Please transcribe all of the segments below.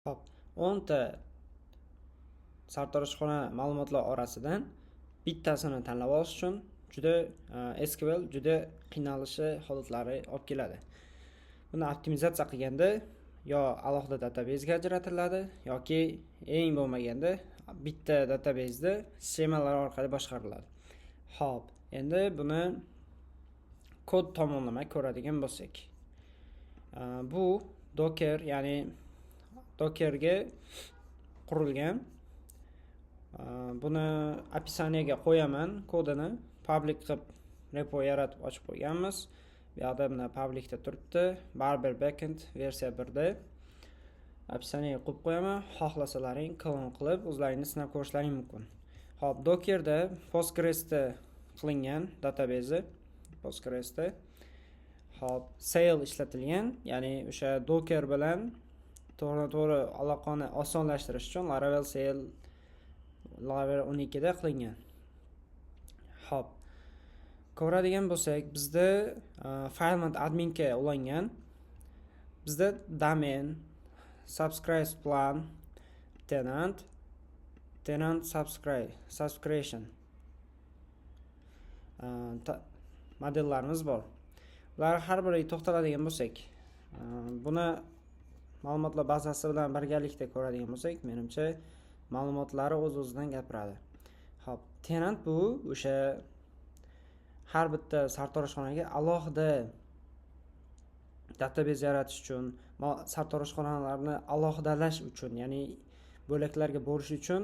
Hop, 10 ta sartaroshxona ma'lumotlar orasidan bittasini tanlab olish uchun SQL juda qiynalishi holatlari olib keladi. Buni optimizatsiya qilganda yo alohida databazga ajratiladi yoki eng bo'lmaganda bitta databazda sxemalar orqali boshqariladi. Hop, endi buni kod tomonlama ko'radigan bo'lsak, bu Docker, ya'ni Dockerga qurilgan. Buni описаниеga qo'yaman kodini. Public qilib repo yaratib ochib qo'yganmiz. Bu yerda mana publicda turibdi. Barber backend versiya 1da. Описаниеga qo'yib qo'yaman. Xohlasalaring klon qilib o'zlaringiz sinab ko'rishlaring mumkin. Hop, Dockerda Postgresda qilingan database. Postgresda hop Sail ishlatilgan, ya'ni o'sha Docker bilan to'g'ri aloqani osonlashtirish uchun Laravel Sail Laravel 12 da qilingan. Hop, ko'radigan bo'lsak, bizda FileMath adminga ulangan. Bizda domain, subscribe plan, tenant subscription modellarimiz bor. Ular har biriga to'xtaladigan bo'lsak, buni ma'lumotlar bazasi bilan birgalikda ko'radigan bo'lsak, menimcha ma'lumotlari o'z-o'zidan gapiradi. Hop, tenant bu o'sha har bitta sartaroshxonaga alohida database yaratish uchun, sartaroshxonalarni alohidalash uchun, ya'ni bo'laklarga bo'lish uchun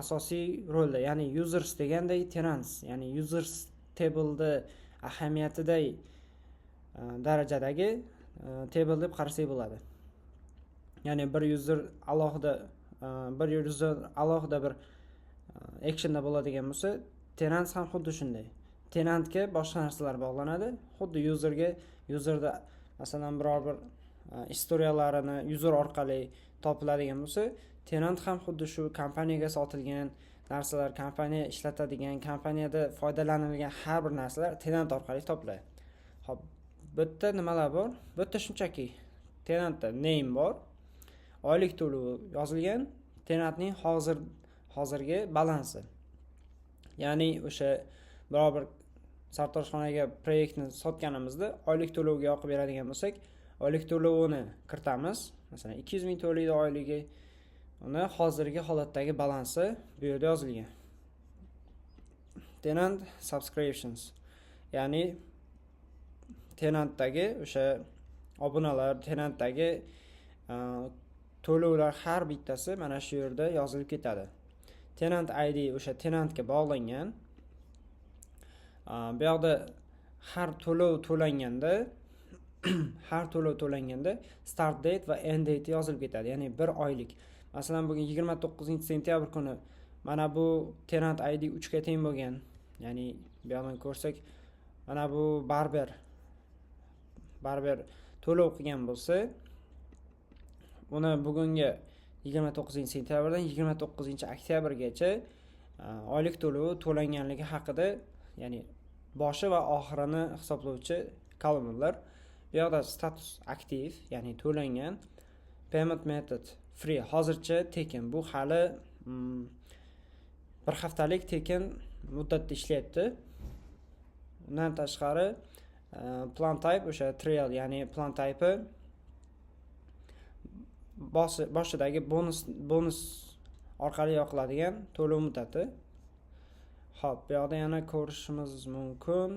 asosiy rolda, ya'ni users deganday tenants, ya'ni users tableda ahamiyatiday darajadagi table deb qarasak bo'ladi. Ya'ni bir user alohida bir actionda bo'ladigan bo'lsa, tenant ham xuddi shunday. Tenantga boshqa narsalar bog'lanadi. Xuddi userda masalan biror bir istoriyalarini user orqali topiladigan bo'lsa, tenant ham xuddi shu kompaniyaga sotilgan narsalar, kompaniya ishlatadigan, kompaniyada foydalanilgan har bir narsalar tenant orqali topiladi. Hop, bu yerda nimalar bor? Bu yerda shunchaki tenantda name bor, oylik to'lovi yozilgan, tenantning hozirgi balansi. Ya'ni o'sha biror bir sartaroshxonaga proyektni sotganimizda oylik to'lovga yoqib beradigan bo'lsak, oylik to'lovini kiritamiz. Masalan, 200 ming to'laydi oyligi. Uni hozirgi holatdagi balansi bu yerda yozilgan. Tenant subscriptions, ya'ni tenantdagi o'sha obunalar, tenantdagi to'lovlar har bittasi mana shu yerda yozilib ketadi. Tenant ID o'sha tenantga bog'langan. Bu yoqda har to'lov to'langanda start date va end date yozilib ketadi, ya'ni 1 oylik. Masalan, bugun 29-sentyabr kuni mana bu tenant ID 3 ga teng bo'lgan. Ya'ni bu yerdan ko'rsak, mana bu barber to'lov qilgan bo'lsa, uni bugungi 29-sentyabrdan 29-oktyabrgacha oylik to'lovi to'langanligi haqida, ya'ni boshi va oxirini hisoblovchi kolumnlar. Bu yoqda status aktiv, ya'ni to'langan, payment method free, hozircha tekin. Bu hali bir haftalik tekin muddatda ishlayapti. Undan tashqari plan type o'sha trial, ya'ni plan type boshidagi bonus orqali yoqiladigan to'lov muddati. Hop, bu yoqda yana ko'rishimiz mumkin.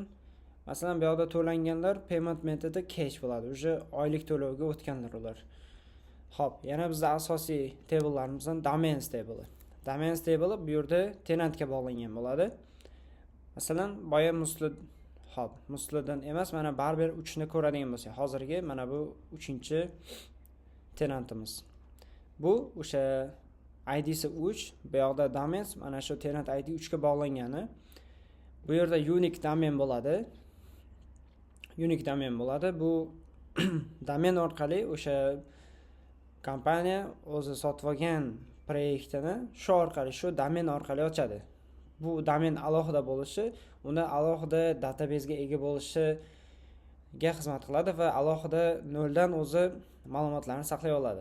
Masalan, bu yoqda to'langanlar payment metodi cash bo'ladi. O'sha oylik to'lovga o'tganlar ular. Hop, yana bizda asosiy table'larimizdan domains table. Domains table bu yerda tenantga bog'langan bo'ladi. Masalan, boya muslidan emas, mana barber 3 ni ko'radigan bo'lsak, hozirgi mana bu 3-chi tenantimiz. Bu o'sha ID'si 3, bu yoqda domains, mana shu tenant ID 3 ga bog'langani. Bu yerda unique domain bo'ladi. Bu domain orqali o'sha kompaniya o'zi sotib olgan proyektini shu domain orqali ochadi. Bu domain alohida bo'lishi, uni alohida databazga ega bo'lishiga xizmat qiladi va alohida noldan o'zi ma'lumotlarni saqlay oladi.